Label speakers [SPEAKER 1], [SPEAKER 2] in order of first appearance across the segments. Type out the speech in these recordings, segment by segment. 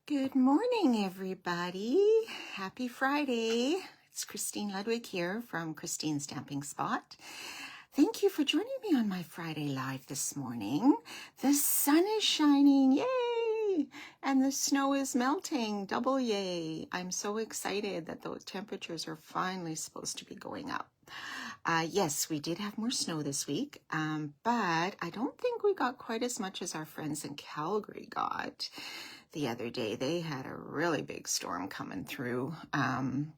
[SPEAKER 1] Good morning, everybody. Happy Friday. It's Christine Ludwig here from Christine's Stamping Spot. Thank you for joining me on my Friday live this morning. The sun is shining, yay! And the snow is melting, double yay. I'm so excited that those temperatures are finally supposed to be going up. Yes, we did have more snow this week, but I don't think we got quite as much as our friends in Calgary got the other day. They had a really big storm coming through, and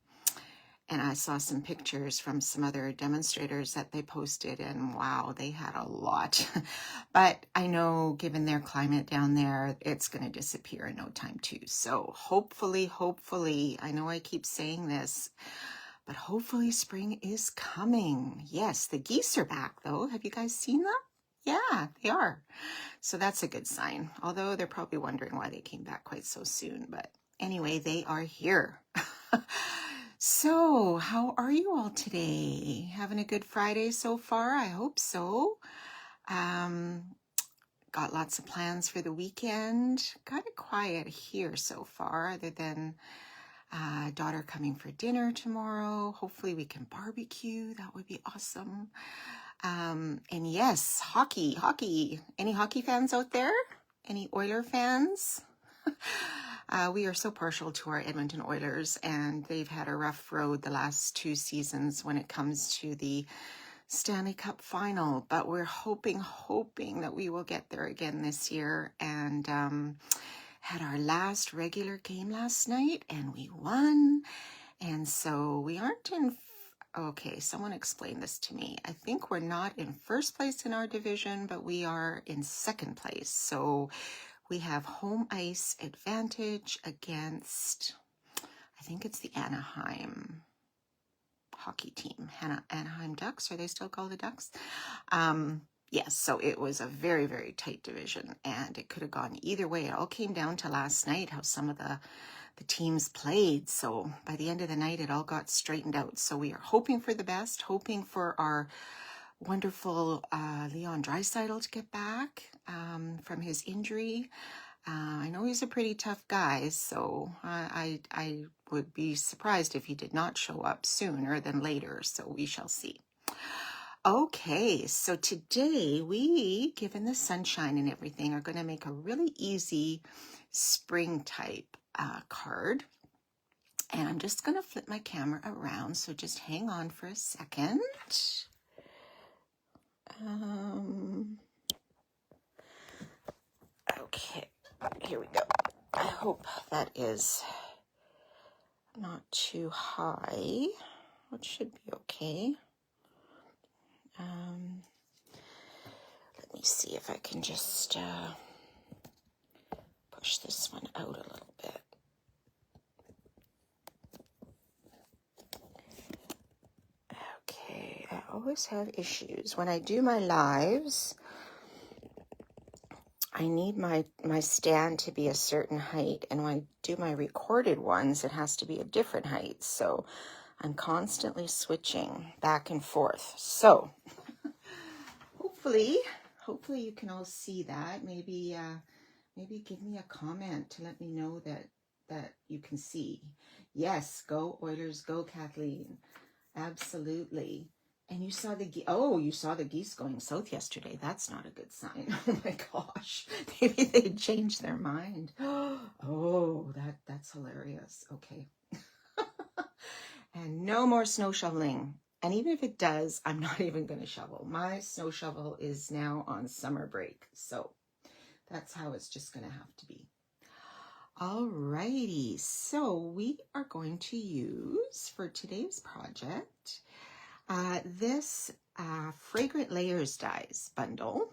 [SPEAKER 1] I saw some pictures from some other demonstrators that they posted, and wow, they had a lot. But I know given their climate down there, it's going to disappear in no time too. So hopefully, I know I keep saying this, but hopefully spring is coming. Yes, the geese are back though. Have you guys seen them? Yeah, they are. So that's a good sign. Although they're probably wondering why they came back quite so soon. But anyway, they are here. So how are you all today? Having a good Friday so far? I hope so. Got lots of plans for the weekend. Kind of quiet here so far, other than daughter coming for dinner tomorrow. Hopefully we can barbecue. That would be awesome. And yes, hockey. Any hockey fans out there? Any Oiler fans? We are so partial to our Edmonton Oilers, and they've had a rough road the last 2 seasons when it comes to the Stanley Cup final, but we're hoping that we will get there again this year. And had our last regular game last night and we won. And so we aren't in, okay, someone explain this to me. I think we're not in first place in our division, but we are in second place. So we have home ice advantage against, I think it's the Anaheim hockey team, Anaheim Ducks. Are they still called the Ducks? Yes, so it was a very, very tight division, and it could have gone either way. It all came down to last night, how some of the teams played. So by the end of the night, it all got straightened out. So we are hoping for the best, hoping for our wonderful Leon Draisaitl to get back from his injury. I know he's a pretty tough guy, so I would be surprised if he did not show up sooner than later, so we shall see. Okay, so today we, given the sunshine and everything, are going to make a really easy spring type card. And I'm just going to flip my camera around, so just hang on for a second. Okay, here we go. I hope that is not too high. It should be okay. Let me see if I can just push this one out a little bit. Okay, I always have issues. When I do my lives, I need my stand to be a certain height, and when I do my recorded ones, it has to be a different height. So I'm constantly switching back and forth. So hopefully you can all see that. Maybe give me a comment to let me know that you can see. Yes, go Oilers, go Kathleen. Absolutely. And you saw the geese going south yesterday. That's not a good sign. Oh my gosh. Maybe they changed their mind. Oh, that's hilarious. Okay. And no more snow shoveling. And even if it does, I'm not even going to shovel. My snow shovel is now on summer break. So that's how it's just going to have to be. Alrighty. So we are going to use for today's project this Fragrant Layers dies bundle.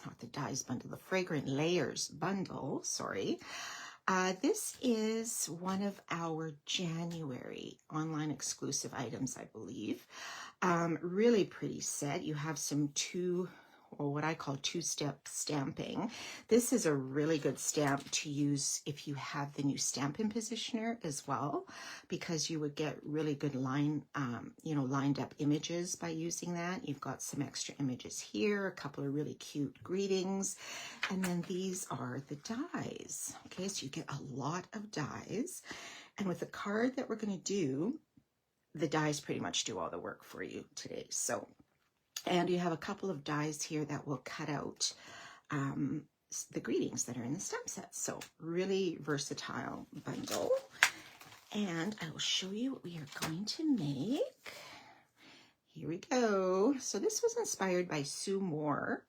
[SPEAKER 1] Not the dies bundle, the Fragrant Layers bundle, sorry. This is one of our January online exclusive items, I believe. Really pretty set. You have some 2 or what I call two-step stamping. This is a really good stamp to use if you have the new Stampin' Positioner as well, because you would get really good lined up images by using that. You've got some extra images here, a couple of really cute greetings, and then these are the dies. Okay, so you get a lot of dies, and with the card that we're going to do, the dies pretty much do all the work for you today. So, and you have a couple of dies here that will cut out the greetings that are in the stamp set. So really versatile bundle. And I will show you what we are going to make. Here we go. So this was inspired by Sue Moore,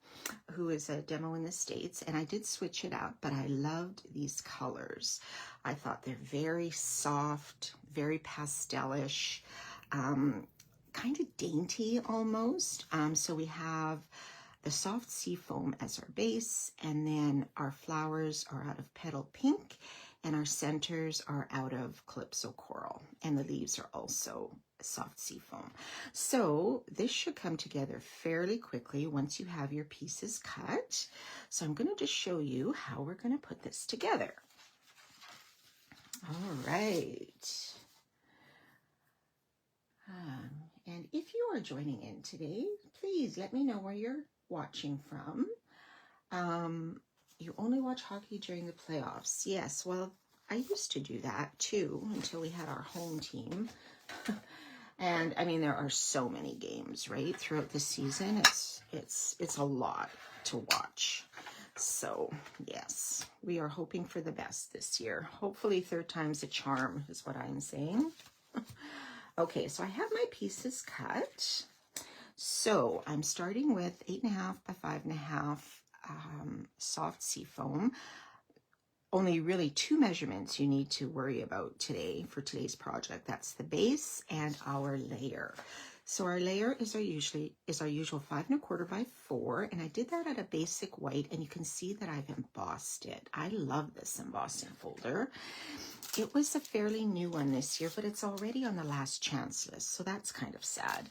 [SPEAKER 1] who is a demo in the States, and I did switch it up, but I loved these colors. I thought they're very soft, very pastelish, kind of dainty almost. So we have the soft sea foam as our base, and then our flowers are out of petal pink, and our centers are out of calypso coral, and the leaves are also soft sea foam. So this should come together fairly quickly once you have your pieces cut. So I'm going to just show you how we're going to put this together. All right. And if you are joining in today, please let me know where you're watching from. You only watch hockey during the playoffs. Yes, well, I used to do that too until we had our home team. And I mean, there are so many games, right? Throughout the season, it's a lot to watch. So yes, we are hoping for the best this year. Hopefully third time's a charm is what I'm saying. Okay, so I have my pieces cut. So I'm starting with 8.5 by 5.5 soft sea foam. Only really two measurements you need to worry about today for today's project. That's the base and our layer. So our layer is our usual 5.25 by 4, and I did that at a basic white, and you can see that I've embossed it. I love this embossing folder. It was a fairly new one this year, but it's already on the last chance list, so that's kind of sad.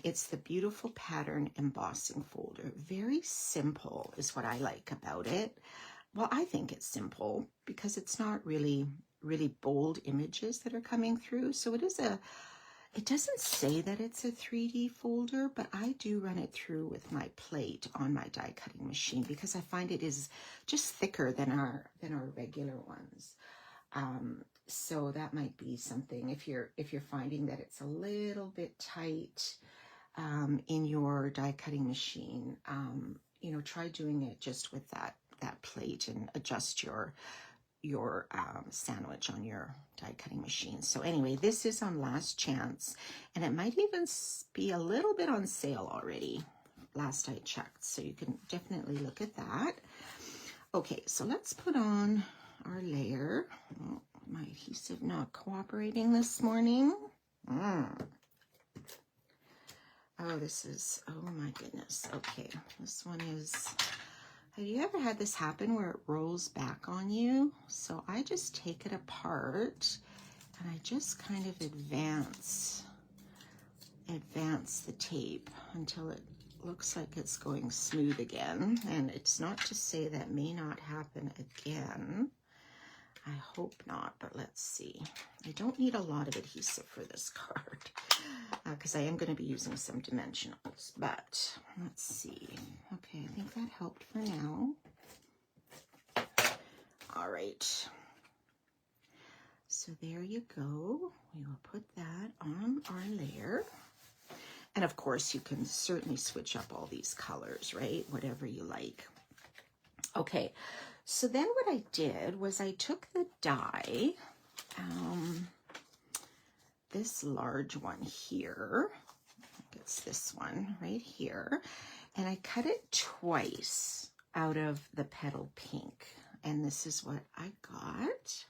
[SPEAKER 1] It's the beautiful pattern embossing folder. Very simple is what I like about it. Well, I think it's simple because it's not really bold images that are coming through. So it doesn't say that it's a 3D folder, but I do run it through with my plate on my die cutting machine because I find it is just thicker than our regular ones. So that might be something if you're finding that it's a little bit tight in your die cutting machine, try doing it just with that plate and adjust your sandwich on your die cutting machine. So anyway, this is on last chance, and it might even be a little bit on sale already last I checked, so you can definitely look at that. Okay, so let's put on our layer. Oh, my adhesive not cooperating this morning. Oh, oh my goodness. Okay, this one is, have you ever had this happen where it rolls back on you? So I just take it apart and I just kind of advance the tape until it looks like it's going smooth again. And it's not to say that may not happen again. I hope not, but let's see. I don't need a lot of adhesive for this card because I am going to be using some dimensionals, but let's see. Okay, I think that helped for now. All right. So there you go. We will put that on our layer. And of course, you can certainly switch up all these colors, right? Whatever you like. Okay. So then what I did was I took the die, this large one here, it's this one right here, and I cut it twice out of the petal pink, and this is what I got.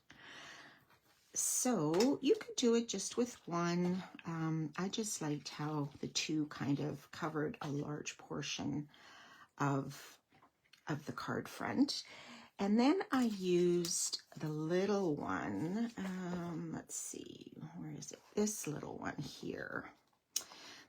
[SPEAKER 1] So you could do it just with one. I just liked how the two kind of covered a large portion of the card front. And then I used the little one, let's see, where is it? This little one here.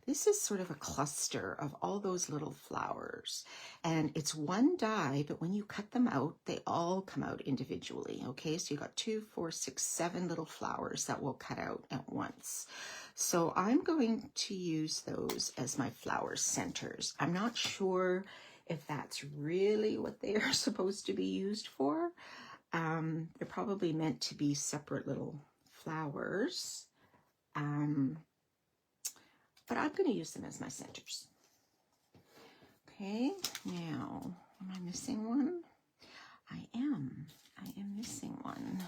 [SPEAKER 1] This is sort of a cluster of all those little flowers. And it's one die, but when you cut them out, they all come out individually. Okay, so you got 2, 4, 6, 7 little flowers that will cut out at once. So I'm going to use those as my flower centers. I'm not sure if that's really what they are supposed to be used for. They're probably meant to be separate little flowers. But I'm going to use them as my centers. Okay, now, am I missing one? I am missing one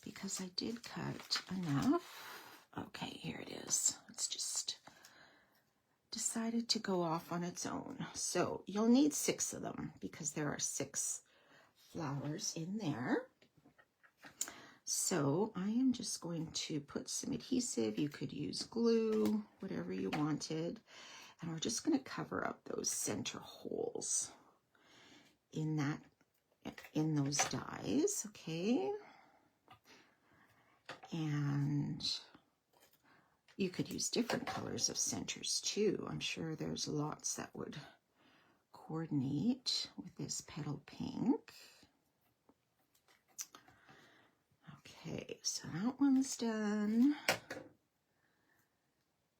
[SPEAKER 1] because I did cut enough. Okay, here it is. It's just decided to go off on its own. So you'll need 6 of them because there are 6 flowers in there. So I am just going to put some adhesive. You could use glue, whatever you wanted. And we're just going to cover up those center holes in those dies, okay? And you could use different colors of centers too. I'm sure there's lots that would coordinate with this petal pink. Okay, so that one's done.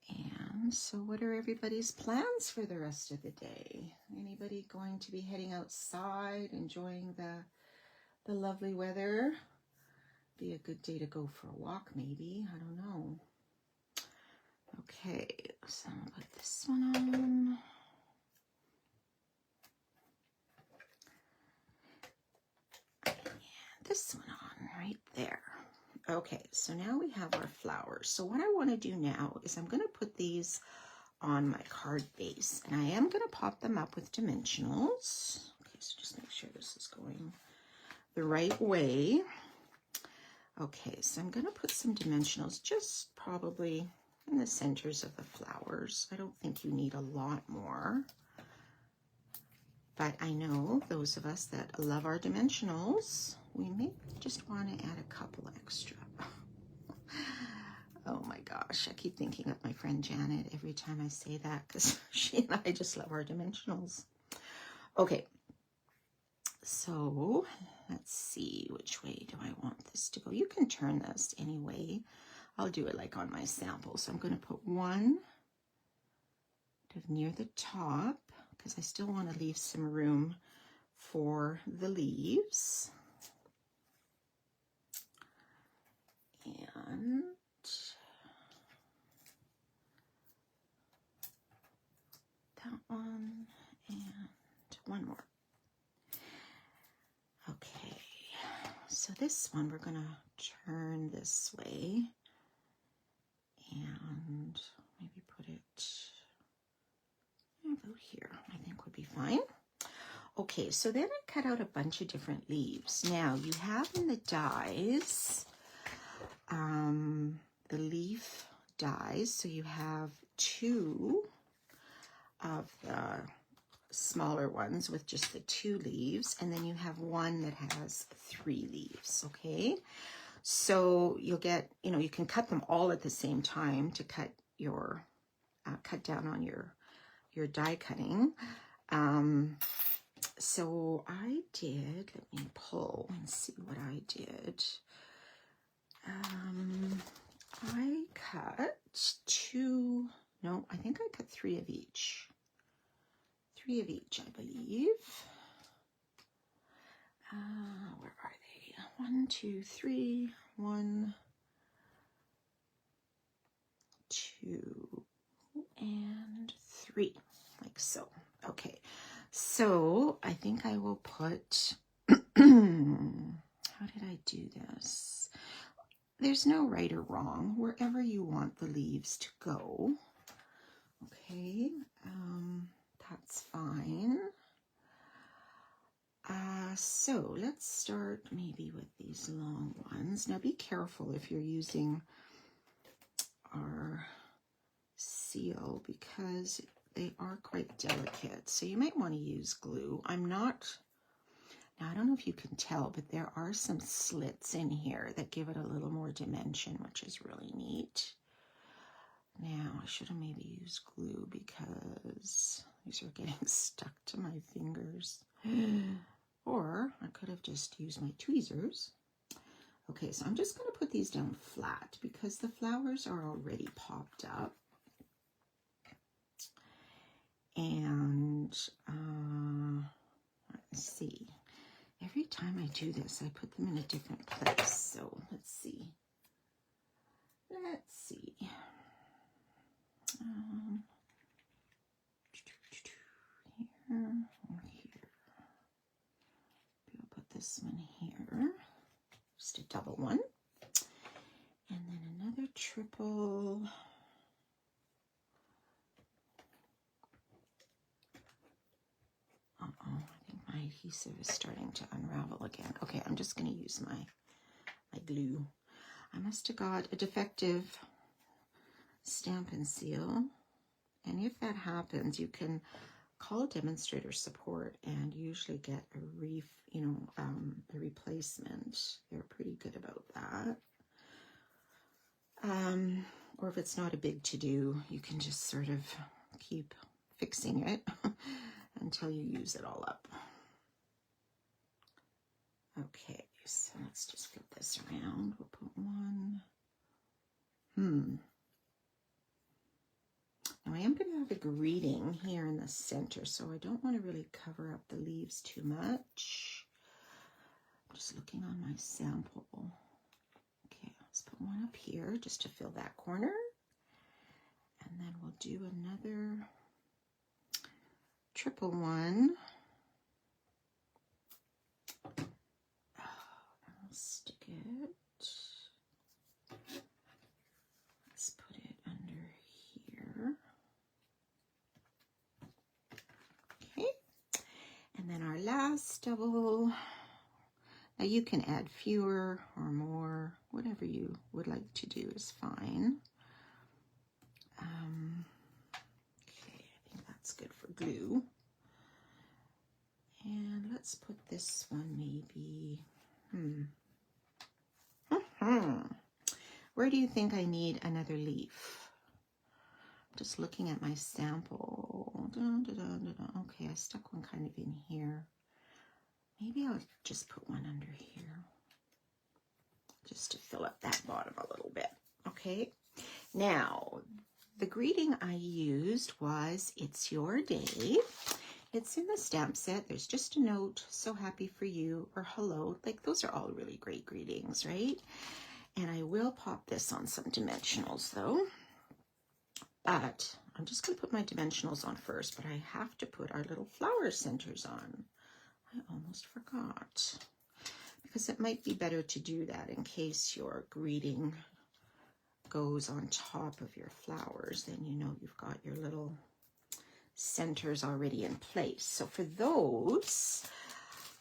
[SPEAKER 1] And so what are everybody's plans for the rest of the day? Anybody going to be heading outside, enjoying the lovely weather? Be a good day to go for a walk, maybe. I don't know. Okay, so I'll put this one on. And this one on right there. Okay, so now we have our flowers. So what I want to do now is I'm going to put these on my card base, and I am going to pop them up with dimensionals. Okay, so just make sure this is going the right way. Okay, so I'm going to put some dimensionals just probably in the centers of the flowers. I don't think you need a lot more, but I know those of us that love our dimensionals, we may just want to add a couple extra. Oh my gosh, I keep thinking of my friend Janet every time I say that because she and I just love our dimensionals. Okay, so let's see, which way do I want this to go? You can turn this anyway. I'll do it like on my sample. So I'm going to put one near the top because I still want to leave some room for the leaves. And that one and one more. Okay, so this one we're going to turn this way and maybe put it about here, I think would be fine. Okay, so then I cut out a bunch of different leaves. Now you have in the dies, the leaf dies, so you have 2 of the smaller ones with just the 2 leaves, and then you have one that has 3 leaves, okay? So you'll get, you can cut them all at the same time to cut your, cut down on your die cutting. So I did, let me pull and see what I did. I cut 2, no, I think I cut 3 of each. 3 of each, I believe. Where are they? 1, 2, 3. 1, 2, and 3, like so. Okay, so I think I will put, how did I do this? There's no right or wrong, wherever you want the leaves to go. Okay, that's fine. So let's start maybe with these long ones. Now be careful if you're using our seal because they are quite delicate. So you might want to use glue. Now I don't know if you can tell, but there are some slits in here that give it a little more dimension, which is really neat. Now, I should have maybe used glue because these are getting stuck to my fingers. Or I could have just used my tweezers. Okay, so I'm just going to put these down flat because the flowers are already popped up. And let's see. Every time I do this, I put them in a different place. So let's see. Let's see. Here or here. We'll put this one here. Just a double one. And then another triple. Uh-oh, I think my adhesive is starting to unravel again. Okay, I'm just going to use my glue. I must have got a defective Stamp and Seal. And if that happens, you can call demonstrator support and usually get a replacement. They're pretty good about that. Or if it's not a big to-do, you can just sort of keep fixing it until you use it all up. Okay, so let's just flip this around. We'll put one. Now I am going to have a greeting here in the center, so I don't want to really cover up the leaves too much. I'm just looking on my sample. Okay, let's put one up here just to fill that corner. And then we'll do another triple one. I'll stick it. Let's put it under here. Okay. And then our last double. Now you can add fewer or more, whatever you would like to do is fine. Okay, I think that's good for glue. And let's put this one maybe, Where do you think I need another leaf? Just looking at my sample. Okay, I stuck one kind of in here. Maybe I'll just put one under here, just to fill up that bottom a little bit. Okay, now the greeting I used was "It's your day." It's in the stamp set. There's just a note, "So happy for you," or "hello." Like, those are all really great greetings, right? And I will pop this on some dimensionals though. But I'm just going to put my dimensionals on first, but I have to put our little flower centers on. I almost forgot, because it might be better to do that in case your greeting goes on top of your flowers. Then you know you've got your little centers already in place. So for those,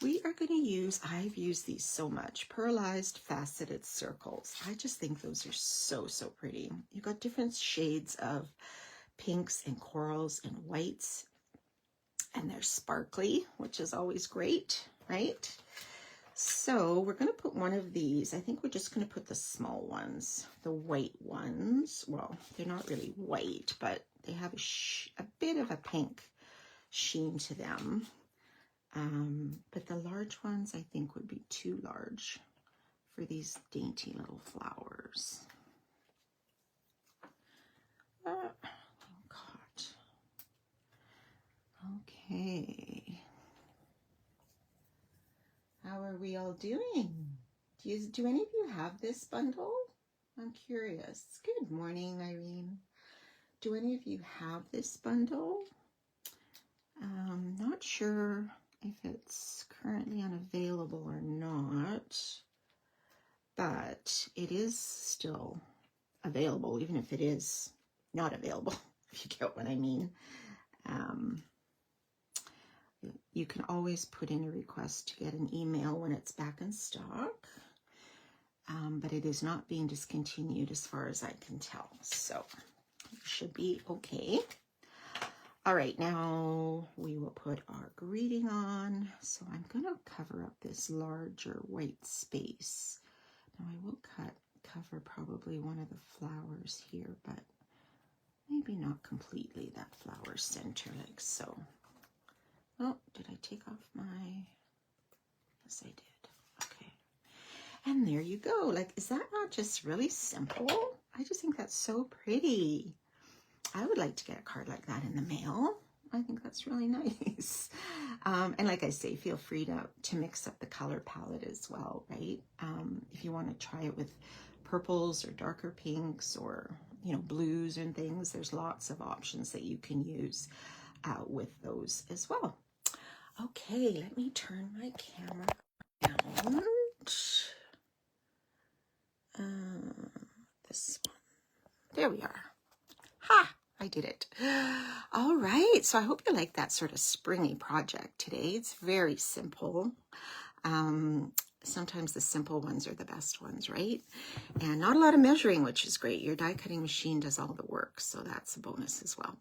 [SPEAKER 1] we are going to use, I've used these so much, pearlized faceted circles. I just think those are so, so pretty. You've got different shades of pinks and corals and whites. And they're sparkly, which is always great, right? So we're going to put one of these. I think we're just going to put the small ones, the white ones. Well, they're not really white, but they have a bit of a pink sheen to them. But the large ones, I think, would be too large for these dainty little flowers. Okay. How are we all doing? Do any of you have this bundle? I'm curious. Good morning, Irene. Do any of you have this bundle? Not sure if it's currently unavailable or not, but it is still available, even if it is not available, if you get what I mean. You can always put in a request to get an email when it's back in stock, but it is not being discontinued as far as I can tell, so it should be okay. All right, now we will put our greeting on. So I'm going to cover up this larger white space. Now I will cover probably one of the flowers here, but Maybe not completely that flower center like so. Oh, did I take off my... Yes, I did. Okay. And there you go. Like, is that not just really simple? I just think that's so pretty. I would like to get a card like that in the mail. I think that's really nice. And like I say, feel free to mix up the color palette as well, right? If you want to try it with purples or darker pinks or, you know, blues and things, there's lots of options that you can use with those as well. Okay, let me turn my camera down. This one. There we are. Ha! I did it. All right, so I hope you like that sort of springy project today. It's very simple. Sometimes the simple ones are the best ones, right? And not a lot of measuring, which is great. Your die cutting machine does all the work, so that's a bonus as well.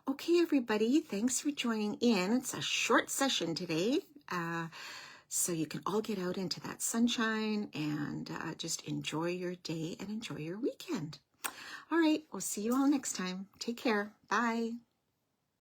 [SPEAKER 1] Okay, everybody, thanks for joining in. It's a short session today, so you can all get out into that sunshine and just enjoy your day and enjoy your weekend. All right, we'll see you all next time. Take care. Bye.